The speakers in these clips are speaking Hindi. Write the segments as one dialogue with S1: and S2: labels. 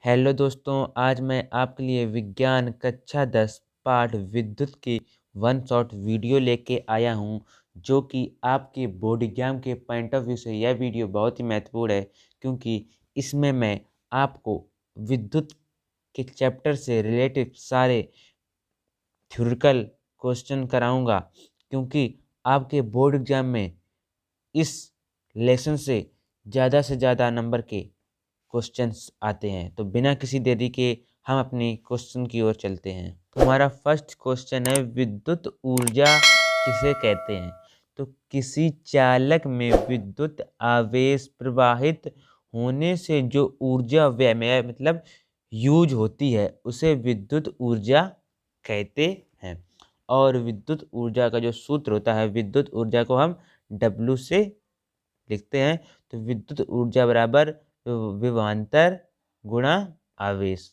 S1: हेलो दोस्तों, आज मैं आपके लिए विज्ञान कक्षा 10 पाठ विद्युत की वन शॉट वीडियो लेके आया हूँ, जो कि आपके बोर्ड एग्जाम के पॉइंट ऑफ व्यू से यह वीडियो बहुत ही महत्वपूर्ण है, क्योंकि इसमें मैं आपको विद्युत के चैप्टर से रिलेटेड सारे थ्योरिटिकल क्वेश्चन कराऊंगा, क्योंकि आपके बोर्ड एग्जाम में इस लेसन से ज़्यादा नंबर के क्वेश्चंस आते हैं। तो बिना किसी देरी के हम अपनी क्वेश्चन की ओर चलते हैं। तो हमारा फर्स्ट क्वेश्चन है, विद्युत ऊर्जा किसे कहते हैं? तो किसी चालक में विद्युत आवेश प्रवाहित होने से जो ऊर्जा व्यय में मतलब यूज होती है, उसे विद्युत ऊर्जा कहते हैं। और विद्युत ऊर्जा का जो सूत्र होता है, विद्युत ऊर्जा को हम W से लिखते हैं। तो विद्युत ऊर्जा बराबर विभवांतर गुणा आवेश।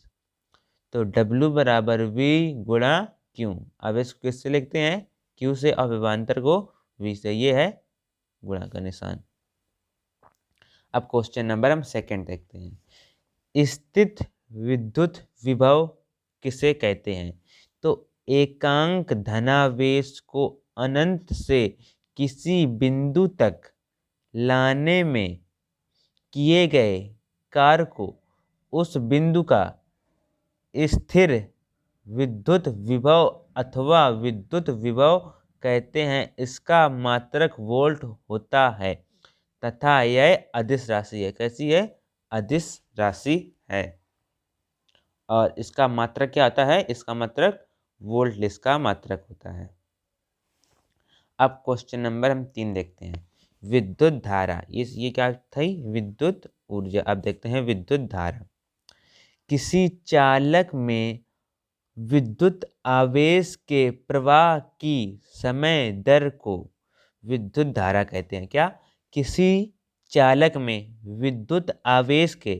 S1: तो W बराबर V गुणा Q। आवेश को किससे लिखते हैं? Q से, और विभवांतर को V से। ये है गुणा का निशान। अब क्वेश्चन नंबर हम सेकंड देखते हैं। स्थित विद्युत विभव किसे कहते हैं? तो एकांक धनावेश को अनंत से किसी बिंदु तक लाने में किए गए कार्य को उस बिंदु का स्थिर विद्युत विभव अथवा विद्युत विभव कहते हैं। इसका मात्रक वोल्ट होता है तथा यह अदिश राशि है। कैसी है? अदिश राशि है। और इसका मात्रक क्या होता है? इसका मात्रक वोल्ट इसका मात्रक होता है। अब क्वेश्चन नंबर हम 3 देखते हैं। विद्युत धारा, ये क्या थी? विद्युत ऊर्जा। अब देखते हैं विद्युत धारा। किसी चालक में विद्युत आवेश के प्रवाह की समय दर को विद्युत धारा कहते हैं। क्या? किसी चालक में विद्युत आवेश के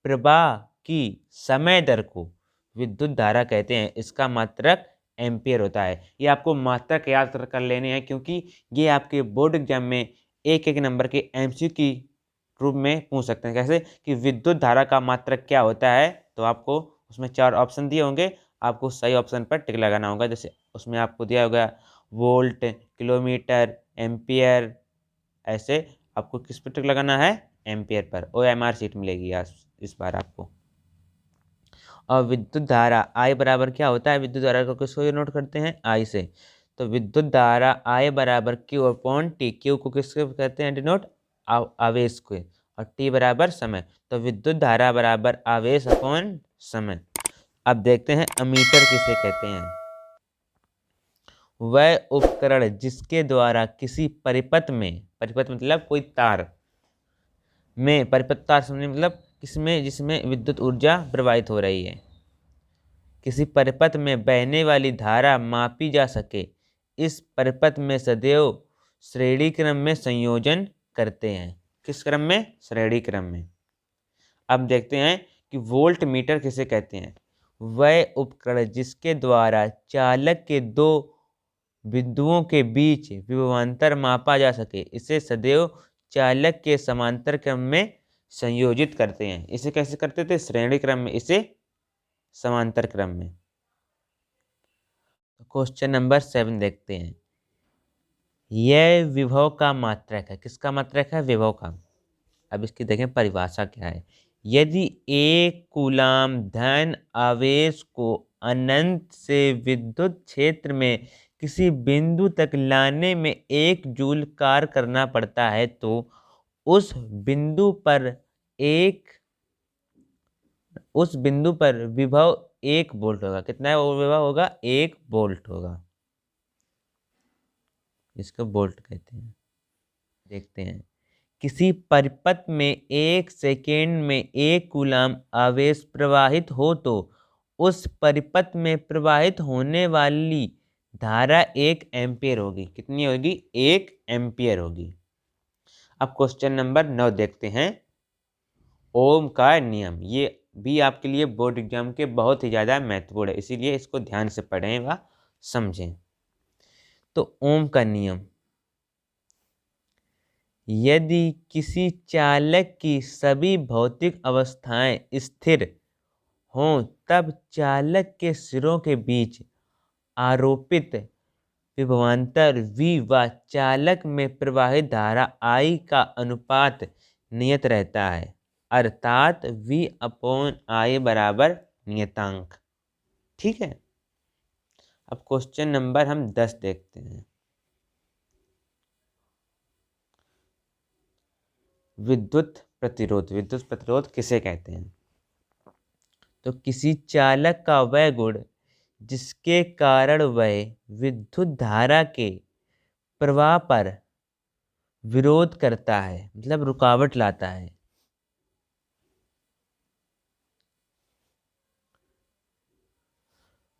S1: प्रवाह की समय दर को विद्युत धारा कहते हैं। इसका मात्रक एम्पियर होता है। ये आपको मात्रक याद कर लेने हैं, क्योंकि ये आपके बोर्ड एग्जाम में एक नंबर के MCQ की रूप में पूछ सकते हैं। कैसे कि विद्युत धारा का मात्रक क्या होता है? तो आपको उसमें 4 ऑप्शन दिए होंगे, आपको सही ऑप्शन पर टिक लगाना होगा। जैसे उसमें आपको दिया होगा वोल्ट, किलोमीटर, एम्पियर। ऐसे आपको किस पर टिक लगाना है? Ampere per. OMR सीट मिलेगी आज इस बार आपको। और विद्युत धारा I बराबर क्या होता है? विद्युत धारा को किसको नोट करते हैं? I से। तो विद्युत धारा I बराबर Q अपॉन T। Q को किसके कहते हैं? डिनोट आवेश को। और T बराबर समय। तो विद्युत धारा बराबर आवेश अपॉन समय। अब देखते हैं अमीटर किसे कहते हैं। वह उपकरण जिसके द्वारा किसी परिपथ में, परिपथ मतलब कोई तार में, परिपथ तार समझे मतलब किसमें, जिसमें विद्युत ऊर्जा प्रवाहित हो रही है, किसी परिपथ में बहने वाली धारा मापी जा सके। इस परिपथ में सदैव श्रेणी क्रम में संयोजन करते हैं। किस क्रम में? श्रेणी क्रम में। अब देखते हैं कि वोल्ट मीटर किसे कहते हैं। वह उपकरण जिसके द्वारा चालक के दो बिंदुओं के बीच विभवांतर मापा जा सके, इसे सदैव चालक के समांतर क्रम में संयोजित करते हैं। इसे कैसे करते थे? श्रेणी क्रम में, इसे समांतर क्रम में। क्वेश्चन नंबर 7 देखते हैं। यह विभव का मात्रक है। किसका मात्रक है? विभव का। अब इसकी देखें परिभाषा क्या है। यदि एक कूलाम धन आवेश को अनंत से विद्युत क्षेत्र में किसी बिंदु तक लाने में 1 जूल कार्य करना पड़ता है, तो उस बिंदु पर विभव 1 वोल्ट होगा। कितना विभव होगा? 1 वोल्ट होगा। इसको वोल्ट कहते हैं। देखते हैं। किसी परिपथ में 1 सेकेंड में 1 कूलाम आवेश प्रवाहित हो, तो उस परिपथ में प्रवाहित होने वाली धारा 1 एम्पियर होगी। कितनी होगी? 1 एम्पियर होगी। अब क्वेश्चन नंबर 9 देखते हैं। ओम का नियम। ये भी आपके लिए बोर्ड एग्जाम के बहुत ही ज़्यादा महत्वपूर्ण है, इसीलिए इसको ध्यान से पढ़ें व समझें। तो ओम का नियम, यदि किसी चालक की सभी भौतिक अवस्थाएं स्थिर हों तब चालक के सिरों के बीच आरोपित विभवांतर V व चालक में प्रवाहित धारा I का अनुपात नियत रहता है, अर्थात V/I बराबर नियतांक। ठीक है। अब क्वेश्चन नंबर हम 10 देखते हैं। विद्युत प्रतिरोध किसे कहते हैं? तो किसी चालक का वह गुण जिसके कारण वह विद्युत धारा के प्रवाह पर विरोध करता है, मतलब रुकावट लाता है।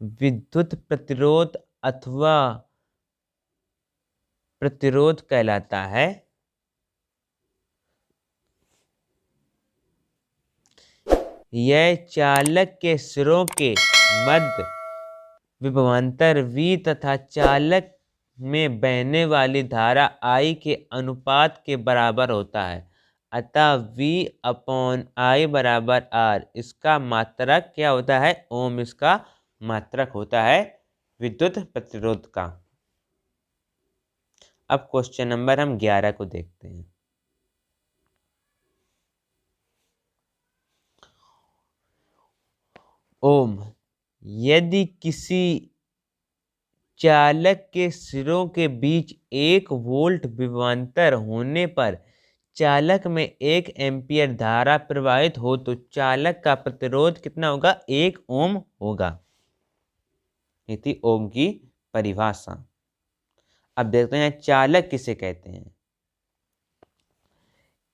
S1: विद्युत प्रतिरोध अथवा प्रतिरोध कहलाता है। यह चालक के सिरों के मध्य विभवांतर V तथा चालक में बहने वाली धारा I के अनुपात के बराबर होता है, अतः V/I बराबर R। इसका मात्रक क्या होता है? ओम इसका मात्रक होता है विद्युत प्रतिरोध का। अब क्वेश्चन नंबर हम 11 को देखते हैं। ओम यदि किसी चालक के सिरों के बीच 1 वोल्ट विभवांतर होने पर चालक में 1 एम्पियर धारा प्रवाहित हो तो चालक का प्रतिरोध कितना होगा? 1 ओम होगा। ये थी ओम की परिभाषा। अब देखते हैं चालक किसे कहते हैं।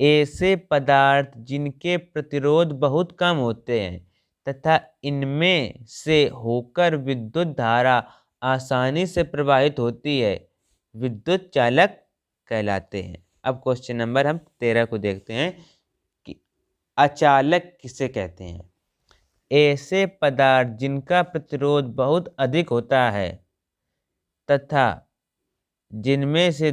S1: ऐसे पदार्थ जिनके प्रतिरोध बहुत कम होते हैं तथा इनमें से होकर विद्युत धारा आसानी से प्रवाहित होती है, विद्युत चालक कहलाते हैं। अब क्वेश्चन नंबर हम 13 को देखते हैं कि अचालक किसे कहते हैं। ऐसे पदार्थ जिनका प्रतिरोध बहुत अधिक होता है तथा जिनमें से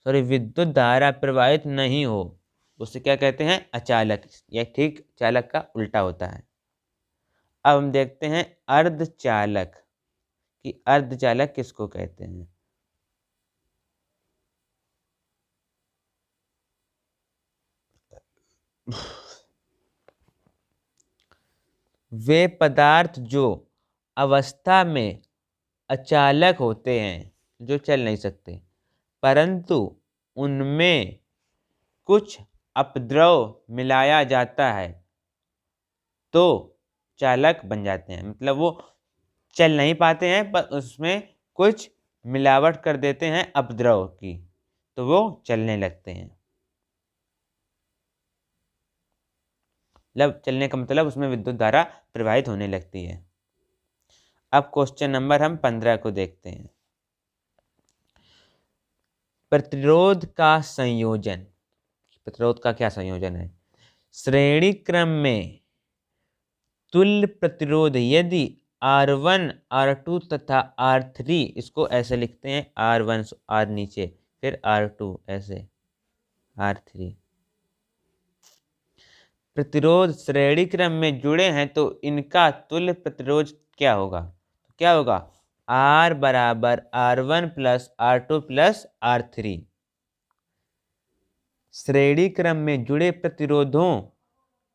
S1: विद्युत धारा प्रवाहित नहीं हो, उसे क्या कहते हैं? अचालक। यह ठीक चालक का उल्टा होता है। अब हम देखते हैं अर्धचालक कि अर्धचालक किसको कहते हैं। वे पदार्थ जो अवस्था में अचालक होते हैं, जो चल नहीं सकते, परंतु उनमें कुछ अपद्रव मिलाया जाता है तो चालक बन जाते हैं। मतलब वो चल नहीं पाते हैं पर उसमें कुछ मिलावट कर देते हैं अपद्रव की, तो वो चलने लगते हैं। मतलब चलने का मतलब उसमें विद्युत धारा प्रवाहित होने लगती है। अब क्वेश्चन नंबर हम 15 को देखते हैं। प्रतिरोध का संयोजन। प्रतिरोध का क्या संयोजन है? श्रेणी क्रम में तुल्य प्रतिरोध यदि R1, R2 तथा R3, इसको ऐसे लिखते हैं R1 R नीचे, फिर R2 ऐसे R3, प्रतिरोध श्रेणी क्रम में जुड़े हैं तो इनका तुल्य प्रतिरोध क्या होगा? क्या होगा? R बराबर R1 plus R2 plus R3। श्रेणी क्रम में जुड़े प्रतिरोधों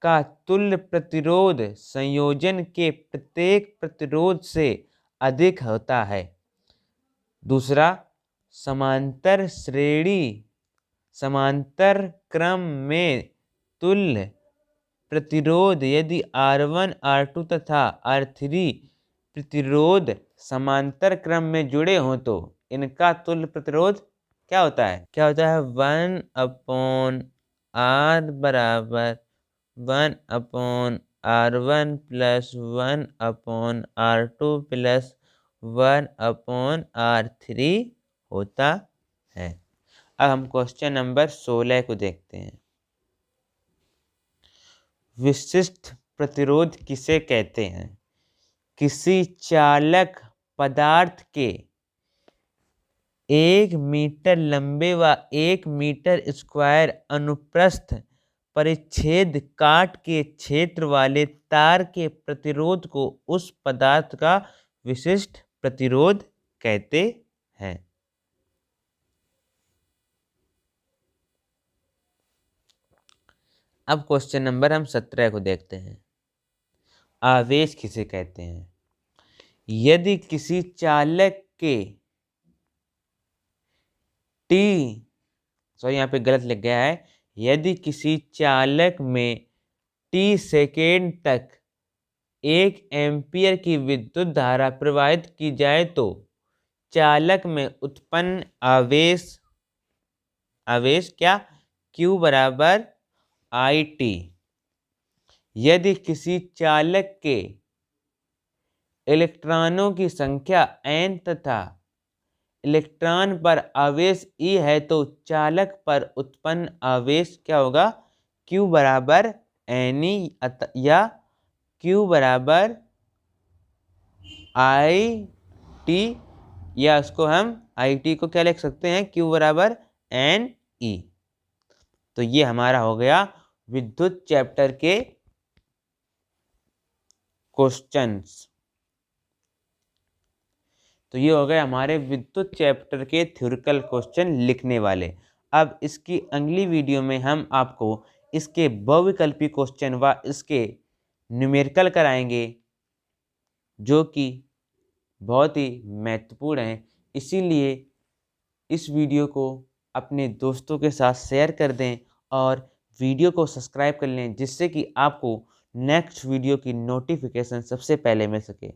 S1: का तुल्य प्रतिरोध संयोजन के प्रत्येक प्रतिरोध से अधिक होता है। दूसरा, समांतर क्रम में तुल्य प्रतिरोध यदि R1, R2 तथा R3 प्रतिरोध समांतर क्रम में जुड़े हों तो इनका तुल्य प्रतिरोध क्या होता है? 1/R बराबर 1/R1 plus 1/R2 plus 1/R3 होता है। अब हम क्वेश्चन नंबर 16 को देखते हैं। विशिष्ट प्रतिरोध किसे कहते हैं? किसी चालक पदार्थ के 1 मीटर लंबे व 1 मीटर स्क्वायर अनुप्रस्थ परिच्छेद काट के क्षेत्र वाले तार के प्रतिरोध को उस पदार्थ का विशिष्ट प्रतिरोध कहते हैं। अब क्वेश्चन नंबर हम 17 को देखते हैं। आवेश किसे कहते हैं? यदि किसी चालक के यहाँ पे गलत लिख गया है। यदि किसी चालक में t सेकेंड तक 1 एम्पीयर की विद्युत धारा प्रवाहित की जाए तो चालक में उत्पन्न आवेश क्या? Q बराबर IT। यदि किसी चालक के इलेक्ट्रॉनों की संख्या n तथा इलेक्ट्रॉन पर आवेश E है तो चालक पर उत्पन्न आवेश क्या होगा? Q बराबर Ne या Q बराबर IT, या उसको हम IT को क्या लिख सकते हैं? Q बराबर Ne। तो ये हमारा हो गया विद्युत चैप्टर के क्वेश्चंस। तो ये हो गए हमारे विद्युत चैप्टर के थ्योरिटिकल क्वेश्चन लिखने वाले। अब इसकी अगली वीडियो में हम आपको इसके बहुविकल्पी क्वेश्चन व इसके न्यूमेरिकल कराएंगे, जो कि बहुत ही महत्वपूर्ण हैं। इसीलिए इस वीडियो को अपने दोस्तों के साथ शेयर कर दें और वीडियो को सब्सक्राइब कर लें, जिससे कि आपको नेक्स्ट वीडियो की नोटिफिकेशन सबसे पहले मिल सके।